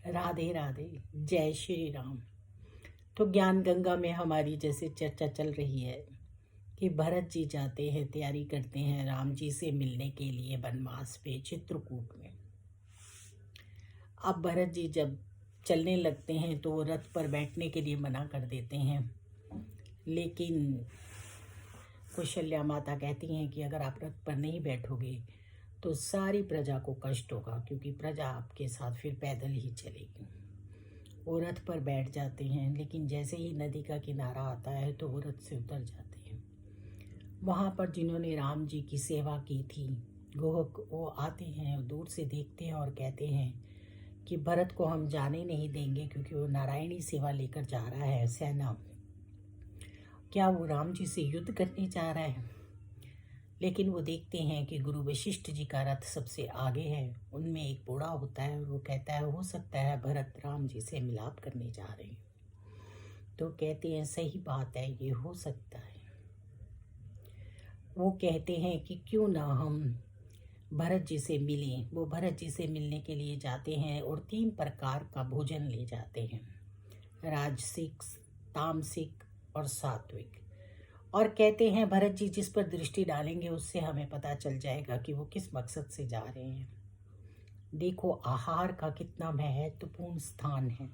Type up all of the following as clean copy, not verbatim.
राधे राधे। जय श्री राम। तो ज्ञान गंगा में हमारी जैसे चर्चा चल रही है कि भरत जी जाते हैं, तैयारी करते हैं राम जी से मिलने के लिए वनवास पे चित्रकूट में। अब भरत जी जब चलने लगते हैं तो वो रथ पर बैठने के लिए मना कर देते हैं, लेकिन कौशल्या माता कहती हैं कि अगर आप रथ पर नहीं बैठोगे तो सारी प्रजा को कष्ट होगा, क्योंकि प्रजा आपके साथ फिर पैदल ही चलेगी। वो रथ पर बैठ जाते हैं, लेकिन जैसे ही नदी का किनारा आता है तो वो रथ से उतर जाते हैं। वहाँ पर जिन्होंने राम जी की सेवा की थी गोहक, वो आते हैं, दूर से देखते हैं और कहते हैं कि भरत को हम जाने नहीं देंगे, क्योंकि वो नारायणी सेवा लेकर जा रहा है सेना। क्या वो राम जी से युद्ध करने जा रहा है? लेकिन वो देखते हैं कि गुरु वशिष्ठ जी का रथ सबसे आगे है। उनमें एक बूढ़ा होता है और वो कहता है हो सकता है भरत राम जी से मिलाप करने जा रहे हैं। तो कहते हैं सही बात है, ये हो सकता है। वो कहते हैं कि क्यों ना हम भरत जी से मिलें। वो भरत जी से मिलने के लिए जाते हैं और 3 प्रकार का भोजन ले जाते हैं, राजसिक, तामसिक और सात्विक। और कहते हैं भरत जी जिस पर दृष्टि डालेंगे उससे हमें पता चल जाएगा कि वो किस मकसद से जा रहे हैं। देखो आहार का कितना महत्वपूर्ण स्थान है।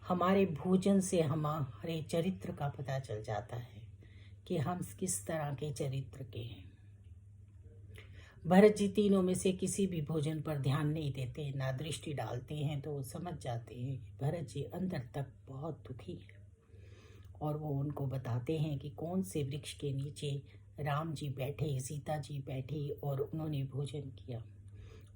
हमारे भोजन से हमारे चरित्र का पता चल जाता है कि हम किस तरह के चरित्र के हैं। भरत जी तीनों में से किसी भी भोजन पर ध्यान नहीं देते, ना दृष्टि डालते हैं, तो वो समझ जाते हैं कि भरत जी अंदर तक बहुत दुखी है। और वो उनको बताते हैं कि कौन से वृक्ष के नीचे राम जी बैठे, सीता जी बैठी और उन्होंने भोजन किया।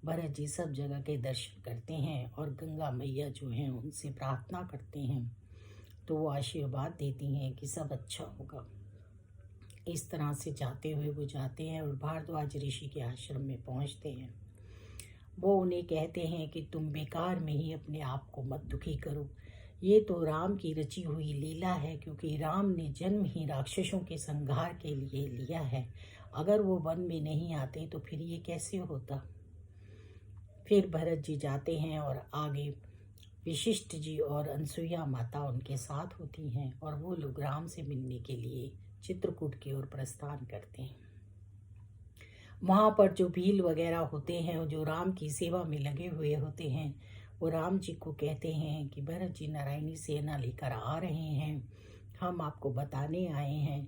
भरत जी सब जगह के दर्शन करते हैं और गंगा मैया जो हैं उनसे प्रार्थना करते हैं, तो वो आशीर्वाद देती हैं कि सब अच्छा होगा। इस तरह से जाते हुए वो जाते हैं और भारद्वाज ऋषि के आश्रम में पहुंचते हैं। वो उन्हें कहते हैं कि तुम बेकार में ही अपने आप को मत दुखी करो, ये तो राम की रची हुई लीला है, क्योंकि राम ने जन्म ही राक्षसों के संहार के लिए लिया है। अगर वो वन में नहीं आते तो फिर ये कैसे होता। फिर भरत जी जाते हैं और आगे वशिष्ठ जी और अनसुईया माता उनके साथ होती हैं और वो लोग राम से मिलने के लिए चित्रकूट की ओर प्रस्थान करते हैं। वहाँ पर जो भील वगैरह होते हैं, जो राम की सेवा में लगे हुए होते हैं, वो राम जी को कहते हैं कि भरत जी नारायणी सेना लेकर आ रहे हैं, हम आपको बताने आए हैं।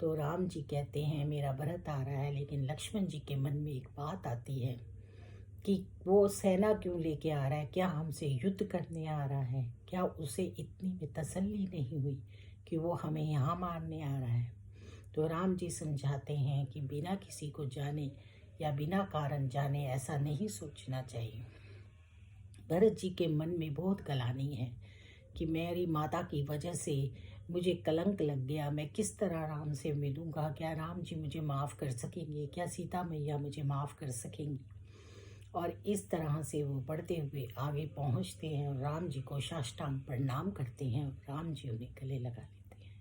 तो राम जी कहते हैं मेरा भरत आ रहा है, लेकिन लक्ष्मण जी के मन में एक बात आती है कि वो सेना क्यों लेके आ रहा है, क्या हमसे युद्ध करने आ रहा है? क्या उसे इतनी भी तसल्ली नहीं हुई कि वो हमें यहाँ मारने आ रहा है? तो राम जी समझाते हैं कि बिना किसी को जाने या बिना कारण जाने ऐसा नहीं सोचना चाहिए। भरत जी के मन में बहुत गलानी है कि मेरी माता की वजह से मुझे कलंक लग गया, मैं किस तरह राम से मिलूंगा? क्या राम जी मुझे माफ़ कर सकेंगे? क्या सीता मैया मुझे माफ़ कर सकेंगी? और इस तरह से वो बढ़ते हुए आगे पहुंचते हैं और राम जी को साष्टांग प्रणाम करते हैं और राम जी उन्हें गले लगा लेते हैं।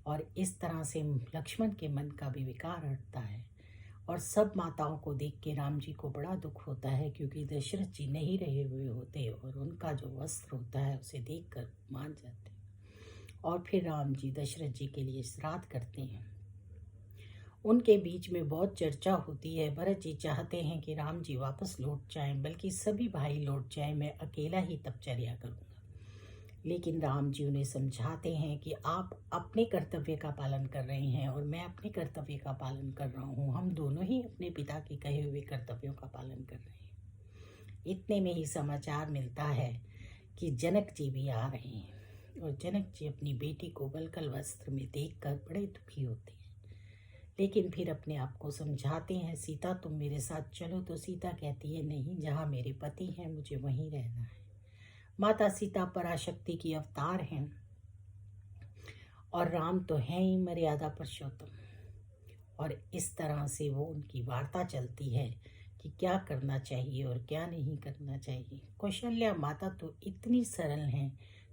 और इस तरह से लक्ष्मण के मन का भी विकार हटता है और सब माताओं को देख के राम जी को बड़ा दुख होता है, क्योंकि दशरथ जी नहीं रहे हुए होते और उनका जो वस्त्र होता है उसे देखकर मान जाते हैं। और फिर राम जी दशरथ जी के लिए श्राद्ध करते हैं। उनके बीच में बहुत चर्चा होती है। भरत जी चाहते हैं कि राम जी वापस लौट जाएं, बल्कि सभी भाई लौट जाएं, मैं अकेला ही तपचर्या करूंगा। लेकिन राम जी उन्हें समझाते हैं कि आप अपने कर्तव्य का पालन कर रहे हैं और मैं अपने कर्तव्य का पालन कर रहा हूँ, हम दोनों ही अपने पिता के कहे हुए कर्तव्यों का पालन कर रहे हैं। इतने में ही समाचार मिलता है कि जनक जी भी आ रहे हैं और जनक जी अपनी बेटी को वल्कल वस्त्र में देखकर बड़े दुखी होते हैं, लेकिन फिर अपने आप को समझाते हैं सीता तुम मेरे साथ चलो। तो सीता कहती है नहीं, जहाँ मेरे पति हैं मुझे वहीं रहना है। माता सीता पराशक्ति की अवतार हैं और राम तो हैं ही मर्यादा पुरुषोत्तम। और इस तरह से वो उनकी वार्ता चलती है कि क्या करना चाहिए और क्या नहीं करना चाहिए। कौशल्या माता तो इतनी सरल हैं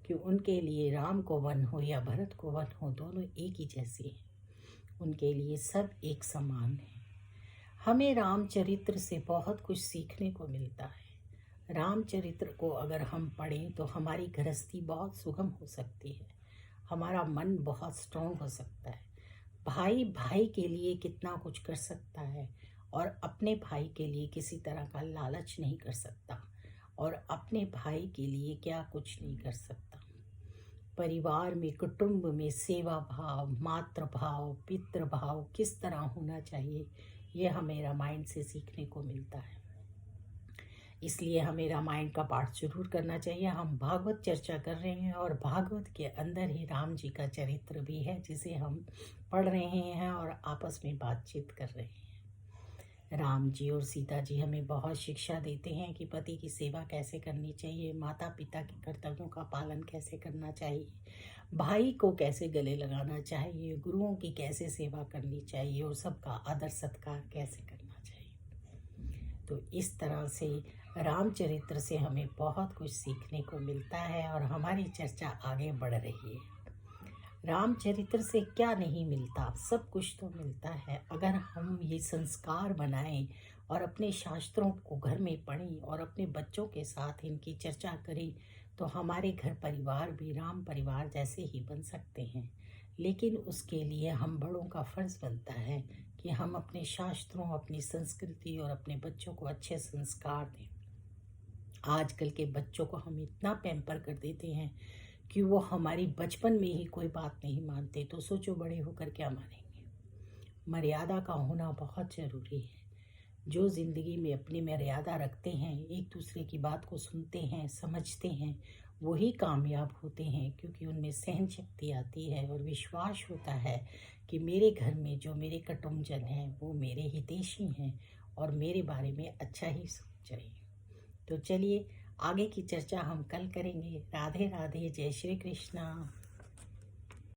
कि उनके लिए राम को वन हो या भरत को वन हो, दोनों एक ही जैसे हैं। उनके लिए सब एक समान है। हमें रामचरित्र से बहुत कुछ सीखने को मिलता है। रामचरित्र को अगर हम पढ़ें तो हमारी गृहस्थी बहुत सुगम हो सकती है, हमारा मन बहुत स्ट्रांग हो सकता है। भाई भाई के लिए कितना कुछ कर सकता है और अपने भाई के लिए किसी तरह का लालच नहीं कर सकता, और अपने भाई के लिए क्या कुछ नहीं कर सकता। परिवार में, कुटुंब में सेवा भाव, मातृ भाव, पितृ भाव किस तरह होना चाहिए, ये हमें रामायण से सीखने को मिलता है। इसलिए हमें रामायण का पाठ जरूर करना चाहिए। हम भागवत चर्चा कर रहे हैं और भागवत के अंदर ही राम जी का चरित्र भी है, जिसे हम पढ़ रहे हैं और आपस में बातचीत कर रहे हैं। राम जी और सीता जी हमें बहुत शिक्षा देते हैं कि पति की सेवा कैसे करनी चाहिए, माता पिता के कर्तव्यों का पालन कैसे करना चाहिए, भाई को कैसे गले लगाना चाहिए, गुरुओं की कैसे सेवा करनी चाहिए और सबका आदर सत्कार कैसे करना चाहिए। तो इस तरह से रामचरित्र से हमें बहुत कुछ सीखने को मिलता है और हमारी चर्चा आगे बढ़ रही है। रामचरित्र से क्या नहीं मिलता, सब कुछ तो मिलता है। अगर हम ये संस्कार बनाएं और अपने शास्त्रों को घर में पढ़ें और अपने बच्चों के साथ इनकी चर्चा करें, तो हमारे घर परिवार भी राम परिवार जैसे ही बन सकते हैं। लेकिन उसके लिए हम बड़ों का फर्ज बनता है कि हम अपने शास्त्रों, अपनी संस्कृति और अपने बच्चों को अच्छे संस्कार दें। आजकल के बच्चों को हम इतना पैम्पर कर देते हैं कि वो हमारी बचपन में ही कोई बात नहीं मानते, तो सोचो बड़े होकर क्या मानेंगे। मर्यादा का होना बहुत ज़रूरी है। जो ज़िंदगी में अपनी मर्यादा रखते हैं, एक दूसरे की बात को सुनते हैं, समझते हैं, वही कामयाब होते हैं, क्योंकि उनमें सहन शक्ति आती है और विश्वास होता है कि मेरे घर में जो मेरे कुटुंबजन हैं वो मेरे हितैषी हैं और मेरे बारे में अच्छा ही सोच रहे हैं। तो चलिए आगे की चर्चा हम कल करेंगे। राधे राधे, जय श्री कृष्णा।